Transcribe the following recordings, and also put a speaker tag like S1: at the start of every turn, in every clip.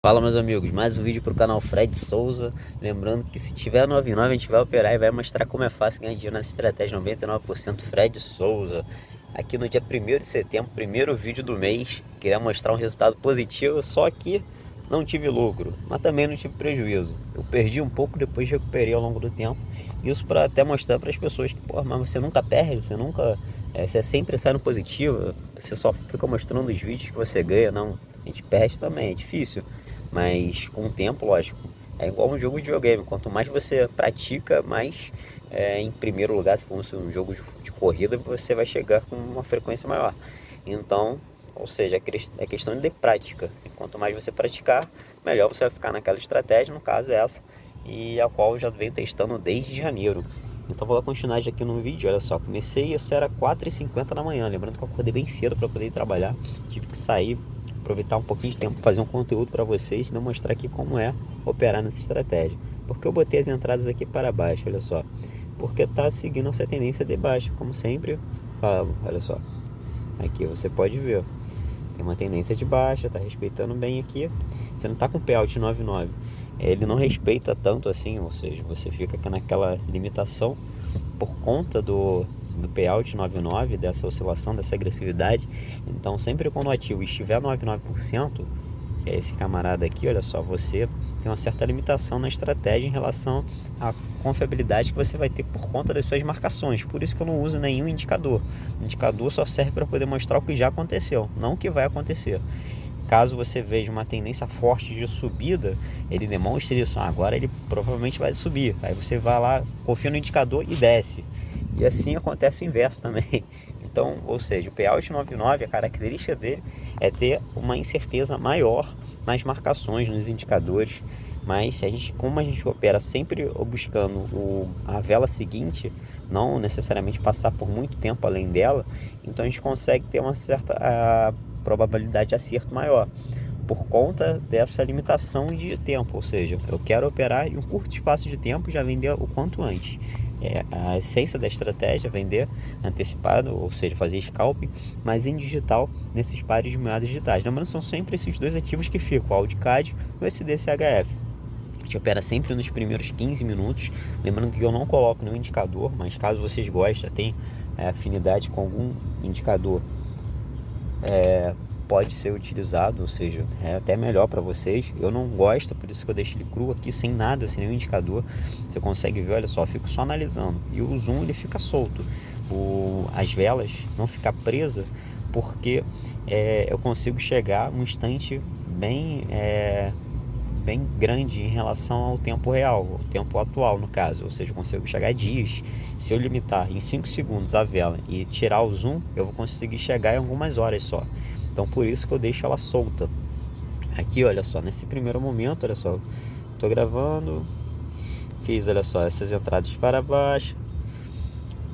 S1: Fala, meus amigos, mais um vídeo para o canal Fred Souza. Lembrando que se tiver 99 a gente vai operar e vai mostrar como é fácil ganhar dinheiro nessa estratégia 99% Fred Souza. Aqui no dia 1º de setembro, primeiro vídeo do mês. Queria mostrar um resultado positivo, só que não tive lucro, mas também não tive prejuízo. Eu perdi um pouco, depois recuperei ao longo do tempo. Isso para até mostrar para as pessoas que, pô, mas você nunca perde, você nunca... você sempre sai no positivo, você só fica mostrando os vídeos que você ganha. Não, a gente perde também, é difícil. Mas com o tempo, lógico, é igual um jogo de videogame. Quanto mais você pratica, mais em primeiro lugar, se fosse um jogo de corrida, você vai chegar com uma frequência maior. Então, ou seja, é questão de prática. E quanto mais você praticar, melhor você vai ficar naquela estratégia, no caso essa, e a qual eu já venho testando desde janeiro. Então vou dar continuidade aqui no vídeo. Olha só, comecei, isso era 4h50 da manhã. Lembrando que eu acordei bem cedo para poder ir trabalhar. Tive que sair, aproveitar um pouquinho de tempo para fazer um conteúdo para vocês e demonstrar aqui como é operar nessa estratégia. Porque eu botei as entradas aqui para baixo, olha só. Porque tá seguindo essa tendência de baixo, como sempre falo, olha só. Aqui você pode ver, tem uma tendência de baixa, tá respeitando bem aqui. Você não tá com payout 99, ele não respeita tanto assim, ou seja, você fica aqui naquela limitação por conta do payout 99, dessa oscilação, dessa agressividade. Então sempre quando o ativo estiver 99%, que é esse camarada aqui, olha só, você tem uma certa limitação na estratégia em relação à confiabilidade que você vai ter por conta das suas marcações. Por isso que eu não uso nenhum indicador. O indicador só serve para poder mostrar o que já aconteceu, não o que vai acontecer. Caso você veja uma tendência forte de subida, ele demonstra isso. Agora ele provavelmente vai subir. Aí você vai lá, confia no indicador e desce. E assim acontece o inverso também. Então, ou seja, o payout 99, a característica dele é ter uma incerteza maior nas marcações, nos indicadores. Mas como a gente opera sempre buscando a vela seguinte, não necessariamente passar por muito tempo além dela, então a gente consegue ter uma certa probabilidade de acerto maior, por conta dessa limitação de tempo. Ou seja, eu quero operar em um curto espaço de tempo e já vender o quanto antes. A essência da estratégia é vender antecipado, ou seja, fazer scalping, mas em digital, nesses pares de moedas digitais. Lembrando, são sempre esses dois ativos que ficam, o AUDCAD e o SDCHF. A gente opera sempre nos primeiros 15 minutos. Lembrando que eu não coloco nenhum indicador, mas caso vocês gostem, tem afinidade com algum indicador, pode ser utilizado, ou seja, é até melhor para vocês. Eu não gosto, por isso que eu deixo ele cru aqui, sem nada, sem nenhum indicador. Você consegue ver, olha só, eu fico só analisando. E o zoom ele fica solto, as velas não ficam presas, porque eu consigo chegar um instante bem grande em relação ao tempo real, o tempo atual no caso, ou seja, eu consigo chegar a dias. Se eu limitar em 5 segundos a vela e tirar o zoom, eu vou conseguir chegar em algumas horas só. Então por isso que eu deixo ela solta. Aqui, olha só, nesse primeiro momento, olha só, tô gravando, fiz, olha só, essas entradas para baixo.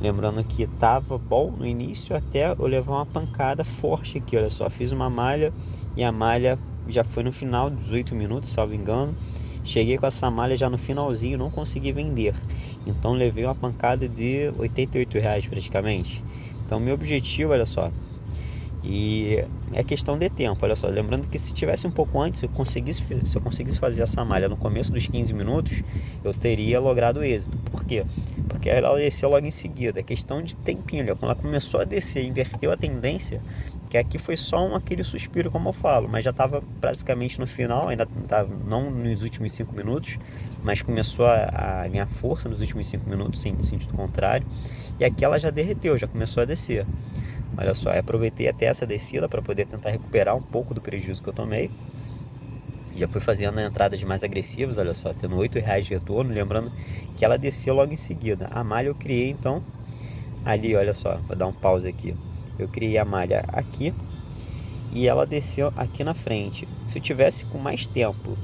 S1: Lembrando que tava bom no início até eu levar uma pancada forte aqui, olha só, fiz uma malha e a malha já foi no final, 18 minutos, salvo engano. Cheguei com essa malha já no finalzinho, não consegui vender. Então levei uma pancada de R$ 88 praticamente. Então meu objetivo, olha só, e é questão de tempo, olha só, lembrando que se tivesse um pouco antes, se eu conseguisse fazer essa malha no começo dos 15 minutos, eu teria logrado êxito. Por quê? Porque ela desceu logo em seguida, é questão de tempinho, quando ela começou a descer, inverteu a tendência, que aqui foi só aquele suspiro, como eu falo, mas já estava praticamente no final, ainda estava não nos últimos 5 minutos, mas começou a ganhar força nos últimos 5 minutos, em sentido contrário, e aqui ela já derreteu, já começou a descer. Olha só, eu aproveitei até essa descida para poder tentar recuperar um pouco do prejuízo que eu tomei. Já fui fazendo entradas mais agressivas, olha só, tendo R$ 8 de retorno. Lembrando que ela desceu logo em seguida. A malha eu criei então ali, olha só, vou dar um pause aqui. Eu criei a malha aqui e ela desceu aqui na frente. Se eu tivesse com mais tempo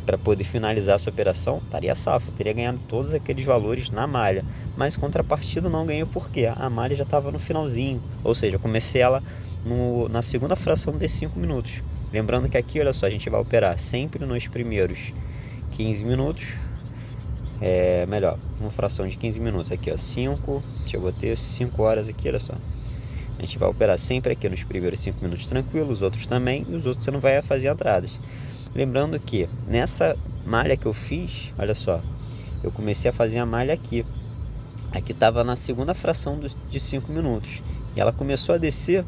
S1: para poder finalizar essa operação, estaria safo, teria ganhado todos aqueles valores na malha. Mas contrapartida não ganhei porque a malha já estava no finalzinho, ou seja, eu comecei ela na segunda fração de 5 minutos. Lembrando que aqui, olha só, a gente vai operar sempre nos primeiros 15 minutos, melhor, uma fração de 15 minutos aqui, ó, 5, deixa eu botar 5 horas aqui, olha só. A A gente vai operar sempre aqui nos primeiros 5 minutos tranquilo, os outros também, e os outros você não vai fazer entradas. Lembrando que nessa malha que eu fiz, olha só, eu comecei a fazer a malha aqui. Aqui estava na segunda fração de 5 minutos. E ela começou a descer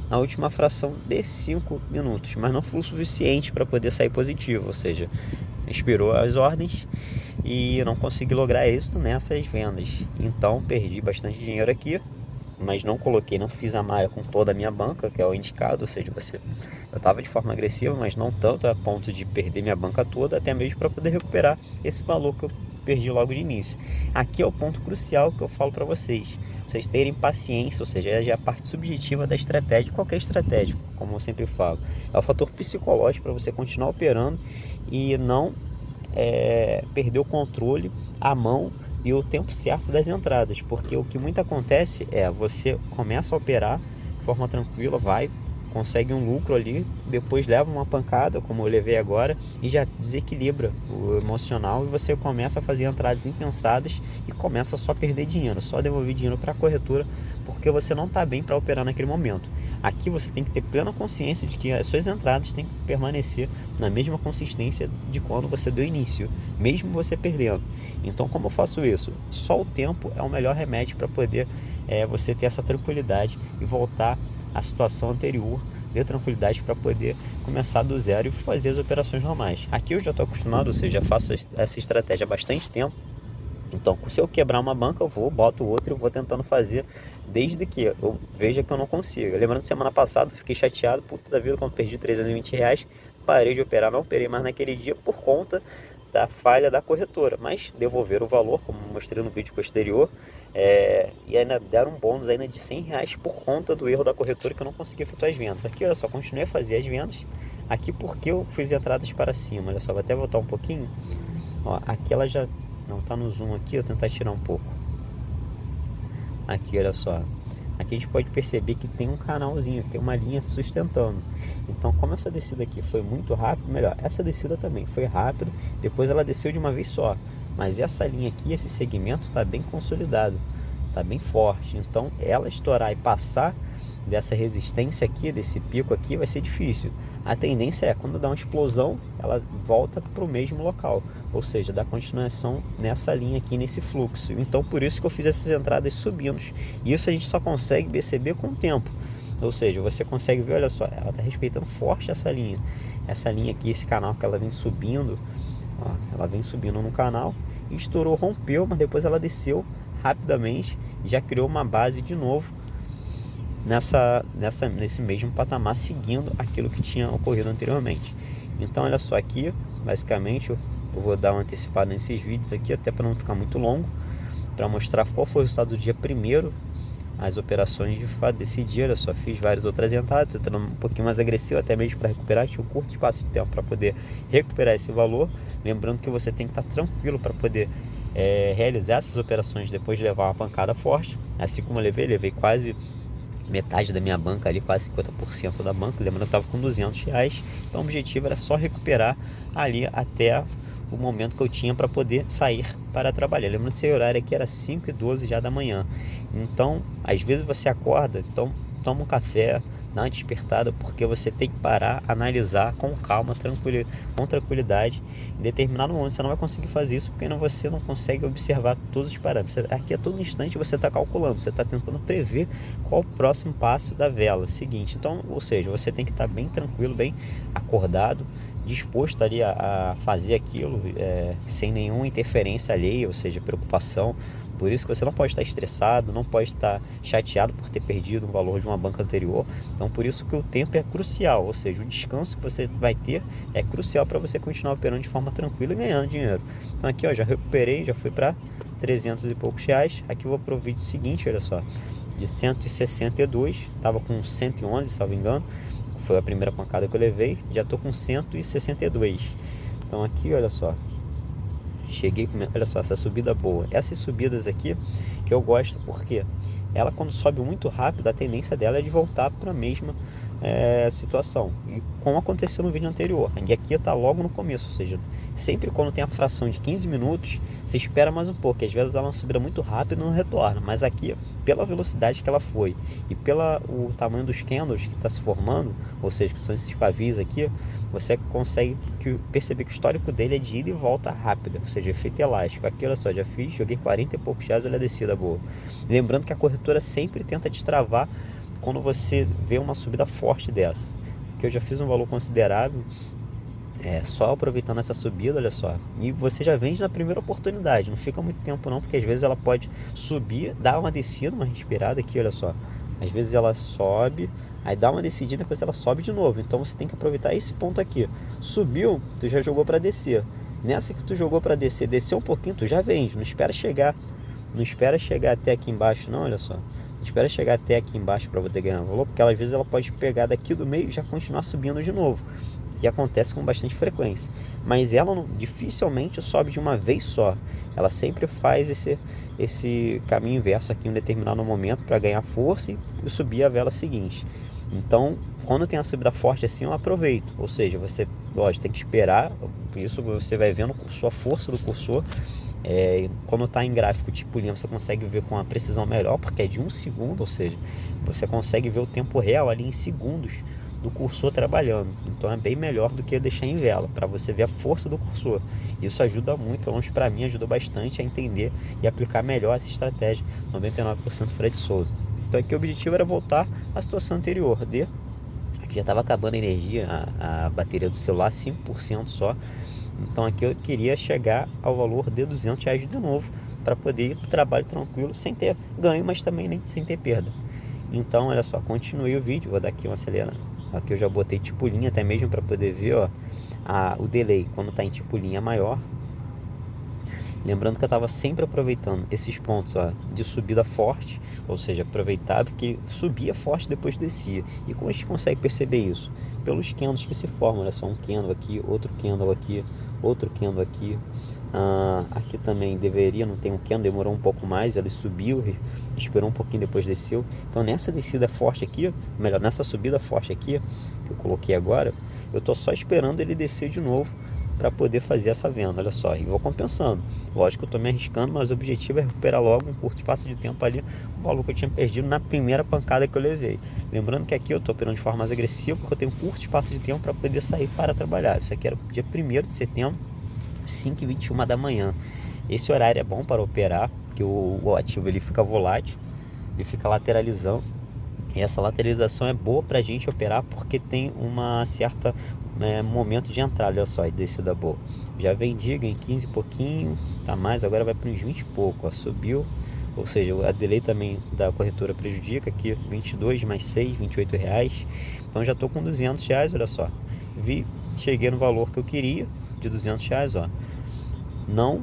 S1: na última fração de 5 minutos, mas não foi o suficiente para poder sair positivo, ou seja, inspirou as ordens e eu não consegui lograr êxito nessas vendas. Então perdi bastante dinheiro aqui, mas não fiz a malha com toda a minha banca, que é o indicado, ou seja, eu estava de forma agressiva, mas não tanto a ponto de perder minha banca toda, até mesmo para poder recuperar esse valor que eu perdi logo de início. Aqui é o ponto crucial que eu falo para vocês terem paciência, ou seja, é a parte subjetiva da estratégia, qualquer estratégia, como eu sempre falo, é o fator psicológico para você continuar operando e não perder o controle, a mão e o tempo certo das entradas, porque o que muito acontece é você começa a operar de forma tranquila, consegue um lucro ali, depois leva uma pancada, como eu levei agora, e já desequilibra o emocional e você começa a fazer entradas impensadas e começa só a perder dinheiro, só devolver dinheiro para a corretora, porque você não está bem para operar naquele momento. Aqui você tem que ter plena consciência de que as suas entradas têm que permanecer na mesma consistência de quando você deu início, mesmo você perdendo. Então, como eu faço isso? Só o tempo é o melhor remédio para poder você ter essa tranquilidade e voltar à situação anterior, ter tranquilidade para poder começar do zero e fazer as operações normais. Aqui eu já estou acostumado, ou seja, já faço essa estratégia há bastante tempo. Então, se eu quebrar uma banca, boto outra e vou tentando fazer desde que eu veja que eu não consigo. Lembrando, semana passada eu fiquei chateado, puta da vida, quando perdi R$320, parei de operar, não operei mais naquele dia por conta da falha da corretora, mas devolveram o valor, como mostrei no vídeo posterior, e ainda deram um bônus ainda de R$100 por conta do erro da corretora que eu não consegui efetuar as vendas. Aqui, olha só, continuei a fazer as vendas, aqui porque eu fiz entradas para cima, olha só, vou até voltar um pouquinho, ó, aqui ela já não tá no zoom aqui, eu vou tentar tirar um pouco. Aqui, olha só. Aqui a gente pode perceber que tem um canalzinho, tem uma linha sustentando. Então, como essa descida aqui foi muito rápida, melhor, essa descida também foi rápida, depois ela desceu de uma vez só. Mas essa linha aqui, esse segmento está bem consolidado, está bem forte. Então, ela estourar e passar dessa resistência aqui, desse pico aqui, vai ser difícil. A tendência é, quando dá uma explosão, ela volta para o mesmo local, ou seja, dá continuação nessa linha aqui, nesse fluxo. Então, por isso que eu fiz essas entradas subindo. E isso a gente só consegue perceber com o tempo. Ou seja, você consegue ver, olha só, ela está respeitando forte essa linha aqui, esse canal que ela vem subindo, ó, ela vem subindo no canal, estourou, rompeu, mas depois ela desceu rapidamente, já criou uma base de novo nesse mesmo patamar, seguindo aquilo que tinha ocorrido anteriormente. Então, olha só, aqui basicamente eu vou dar uma antecipada nesses vídeos aqui, até para não ficar muito longo, para mostrar qual foi o resultado do dia primeiro, as operações de fato desse dia. Olha só, fiz várias outras entradas, estou entrando um pouquinho mais agressivo, até mesmo para recuperar, tinha um curto espaço de tempo para poder recuperar esse valor. Lembrando que você tem que estar tranquilo para poder realizar essas operações depois de levar uma pancada forte. Assim como eu levei quase metade da minha banca ali, quase 50% da banca. Lembrando que eu estava com R$200, então o objetivo era só recuperar ali até o momento que eu tinha para poder sair para trabalhar. Lembrando que esse horário aqui era 5h12 já da manhã. Então, às vezes você acorda, então toma um café, dá uma despertada, porque você tem que parar, analisar com calma, com tranquilidade. Em determinado momento você não vai conseguir fazer isso, porque você não consegue observar todos os parâmetros. Aqui a todo instante você está calculando, você está tentando prever qual o próximo passo da vela seguinte. Então, ou seja, você tem que estar bem tranquilo, bem acordado, disposto ali a fazer aquilo sem nenhuma interferência alheia, ou seja, preocupação. Por isso que você não pode estar estressado, não pode estar chateado por ter perdido o valor de uma banca anterior. Então, por isso que o tempo é crucial, ou seja, o descanso que você vai ter é crucial para você continuar operando de forma tranquila e ganhando dinheiro. Então aqui, ó, já recuperei, já fui para 300 e poucos reais. Aqui eu vou para o vídeo seguinte, olha só, de 162, estava com 111, se não me engano, foi a primeira pancada que eu levei, já estou com 162. Então aqui, olha só, cheguei com, olha só, essa subida boa. Essas subidas aqui que eu gosto, porque ela, quando sobe muito rápido, a tendência dela é de voltar para a mesma situação. E como aconteceu no vídeo anterior, e aqui está logo no começo, ou seja, sempre quando tem a fração de 15 minutos, você espera mais um pouco, às vezes ela é uma subida muito rápida e não retorna, mas aqui, pela velocidade que ela foi e pelo o tamanho dos candles que está se formando, ou seja, que são esses pavios aqui, você consegue perceber que o histórico dele é de ida e volta rápida, ou seja, efeito elástico. Aqui, olha só, já fiz, joguei 40 e poucos reais, olha a descida boa. Lembrando que a corretora sempre tenta destravar quando você vê uma subida forte dessa. Aqui eu já fiz um valor considerável, só aproveitando essa subida, olha só. E você já vende na primeira oportunidade, não fica muito tempo não, porque às vezes ela pode subir, dar uma descida, uma respirada aqui, olha só. Às vezes ela sobe, aí dá uma descidinha, depois ela sobe de novo. Então você tem que aproveitar esse ponto aqui. Subiu, tu já jogou para descer. Nessa que tu jogou para descer, desceu um pouquinho, tu já vende. Não espera chegar. Não espera chegar até aqui embaixo não, olha só. Não espera chegar até aqui embaixo para você ganhar valor, porque às vezes ela pode pegar daqui do meio e já continuar subindo de novo, que acontece com bastante frequência. Mas ela dificilmente sobe de uma vez só. Ela sempre faz esse caminho inverso aqui em um determinado momento para ganhar força e subir a vela seguinte. Então, quando tem a subida forte assim, eu aproveito. Ou seja, você, lógico, tem que esperar. Isso você vai vendo a força do cursor. Quando está em gráfico tipo linha, você consegue ver com uma precisão melhor, porque é de 1 segundo, ou seja, você consegue ver o tempo real ali em segundos do cursor trabalhando. Então é bem melhor do que deixar em vela, para você ver a força do cursor. Isso ajuda muito, pelo menos para mim ajudou bastante a entender e aplicar melhor essa estratégia 99% Fred Souza. Então aqui o objetivo era voltar à situação anterior, aqui já estava acabando a energia, a bateria do celular 5% só. Então aqui eu queria chegar ao valor de R$200 de novo, para poder ir para o trabalho tranquilo, sem ter ganho, mas também nem sem ter perda. Então olha só, continuei o vídeo, vou dar aqui uma acelerada. Aqui eu já botei tipo linha, até mesmo para poder ver, ó, o delay quando está em tipo linha maior. Lembrando que eu estava sempre aproveitando esses pontos, ó, de subida forte, ou seja, aproveitar porque subia forte depois descia. E como a gente consegue perceber isso? Pelos candles que se formam, olha só, um candle aqui, outro candle aqui, outro candle aqui. Aqui também deveria, não tem um candle, demorou um pouco mais, ele subiu, esperou um pouquinho, depois desceu. Então nessa descida forte aqui, melhor, nessa subida forte aqui, que eu coloquei agora, eu tô só esperando ele descer de novo para poder fazer essa venda, olha só, e vou compensando. Lógico que eu tô me arriscando, mas o objetivo é recuperar logo um curto espaço de tempo ali o valor que eu tinha perdido na primeira pancada que eu levei. Lembrando que aqui eu tô operando de forma mais agressiva, porque eu tenho um curto espaço de tempo para poder sair para trabalhar. Isso aqui era dia 1º de setembro, 5h21 da manhã. Esse horário é bom para operar, porque o ativo ele fica volátil, ele fica lateralizando. E essa lateralização é boa para a gente operar, porque tem uma certa momento de entrada, olha só, e descida boa. Já vendi, ganhei 15 e pouquinho, tá mais, agora vai para uns 20 e pouco, ó, subiu, ou seja, a delay também da corretora prejudica, aqui 22 mais 6, R$28, então já tô com R$200, olha só, cheguei no valor que eu queria, de R$200, ó, não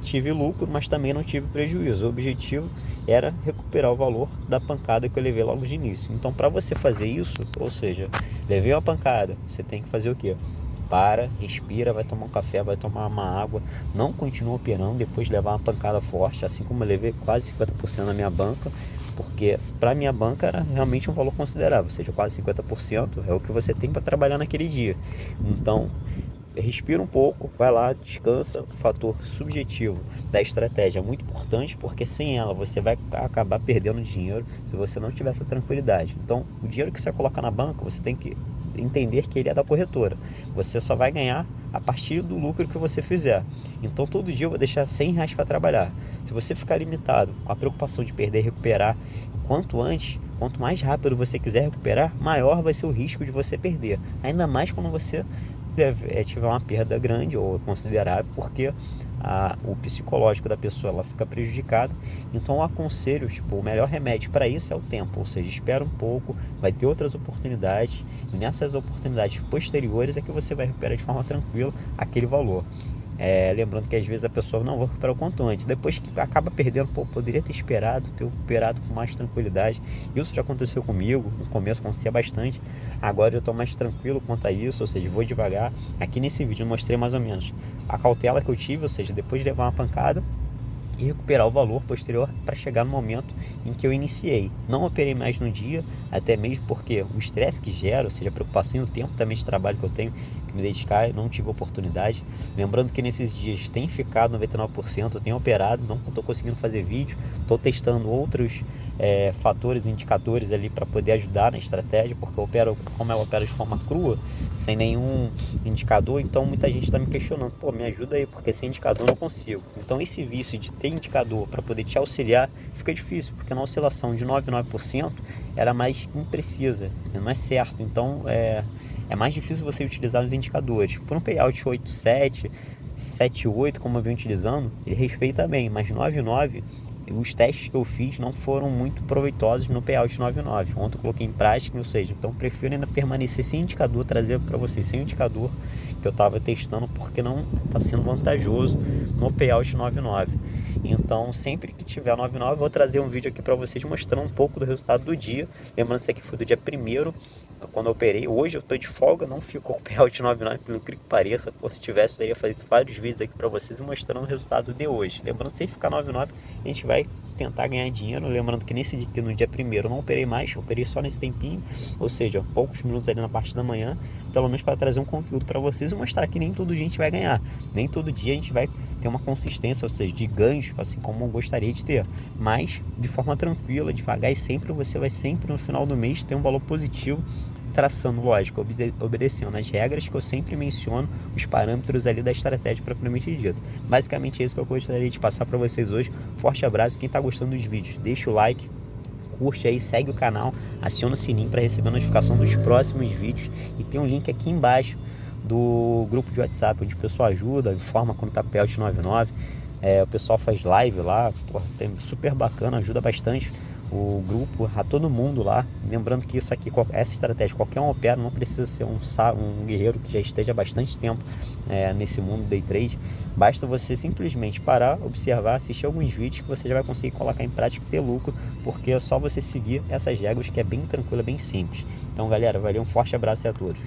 S1: tive lucro, mas também não tive prejuízo. O objetivo era recuperar o valor da pancada que eu levei logo de início. Então, para você fazer isso, ou seja, levei uma pancada, você tem que fazer o quê? Para, respira, vai tomar um café, vai tomar uma água, não continua operando depois de levar uma pancada forte, assim como eu levei quase 50% na minha banca, porque para minha banca era realmente um valor considerável, ou seja, quase 50% é o que você tem para trabalhar naquele dia. Então, respira um pouco, vai lá, descansa. O fator subjetivo da estratégia é muito importante, porque sem ela você vai acabar perdendo dinheiro se você não tiver essa tranquilidade. Então, o dinheiro que você coloca na banca, você tem que entender que ele é da corretora. Você só vai ganhar a partir do lucro que você fizer. Então, todo dia eu vou deixar R$100 para trabalhar. Se você ficar limitado com a preocupação de perder e recuperar quanto antes, quanto mais rápido você quiser recuperar, maior vai ser o risco de você perder. Ainda mais quando você tiver uma perda grande ou considerável, porque o psicológico da pessoa ela fica prejudicado. Então eu aconselho, o melhor remédio para isso é o tempo, ou seja, espera um pouco, vai ter outras oportunidades, e nessas oportunidades posteriores é que você vai recuperar de forma tranquila aquele valor. Lembrando que às vezes a pessoa não vai recuperar o quanto antes, depois que acaba perdendo, poderia ter esperado, ter operado com mais tranquilidade. Isso já aconteceu comigo, no começo acontecia bastante, agora eu estou mais tranquilo quanto a isso, ou seja, vou devagar. Aqui nesse vídeo eu mostrei mais ou menos a cautela que eu tive, ou seja, depois de levar uma pancada, e recuperar o valor posterior para chegar no momento em que eu iniciei. Não operei mais no dia, até mesmo porque o estresse que gera, ou seja, a preocupação e o tempo também de trabalho que eu tenho que me dedicar, eu não tive oportunidade. Lembrando que nesses dias tem ficado 99%, eu tenho operado, não estou conseguindo fazer vídeo, estou testando outros fatores, indicadores ali para poder ajudar na estratégia, porque eu opero, como eu opero de forma crua, sem nenhum indicador, então muita gente está me questionando, pô, me ajuda aí, porque sem indicador eu não consigo. Então esse vício de ter indicador para poder te auxiliar fica difícil, porque na oscilação de 99% era mais imprecisa, não é certo, então é mais difícil você utilizar os indicadores. Por um payout 8,7, 7,8, como eu venho utilizando, ele respeita bem, mas 9,9, os testes que eu fiz não foram muito proveitosos no payout 9,9. Ontem eu coloquei em prática, ou seja, então eu prefiro ainda permanecer sem indicador, trazer para vocês sem indicador que eu estava testando, porque não está sendo vantajoso no payout 9,9. Então, sempre que tiver 9,9, eu vou trazer um vídeo aqui para vocês mostrando um pouco do resultado do dia. Lembrando que isso aqui foi do dia 1º, quando eu operei. Hoje eu estou de folga, não ficou o payout 9,9, pelo que pareça. Pô, se tivesse, eu teria feito vários vídeos aqui para vocês mostrando o resultado de hoje. Lembrando que se ficar 9,9, a gente vai tentar ganhar dinheiro. Lembrando que nesse dia, no dia 1º, eu não operei mais, eu operei só nesse tempinho, ou seja, poucos minutos ali na parte da manhã, pelo menos para trazer um conteúdo para vocês e mostrar que nem todo dia a gente vai ganhar, nem todo dia a gente vai ter uma consistência, ou seja, de ganhos, assim como eu gostaria de ter, mas de forma tranquila, devagar, e sempre você vai sempre no final do mês ter um valor positivo, traçando, lógico, obedecendo as regras que eu sempre menciono, os parâmetros ali da estratégia propriamente dita. Basicamente é isso que eu gostaria de passar para vocês hoje. Forte abraço, quem está gostando dos vídeos, deixa o like, curte aí, segue o canal, aciona o sininho para receber a notificação dos próximos vídeos, e tem um link aqui embaixo do grupo de WhatsApp, onde o pessoal ajuda, informa quando tá payout 9,9, o pessoal faz live lá, tem super bacana, ajuda bastante o grupo, a todo mundo lá. Lembrando que isso aqui, essa estratégia, qualquer um opera, não precisa ser um guerreiro que já esteja há bastante tempo nesse mundo day trade. Basta você simplesmente parar, observar, assistir alguns vídeos que você já vai conseguir colocar em prática e ter lucro, porque é só você seguir essas regras, que é bem tranquila, bem simples. Então galera, valeu, um forte abraço a todos.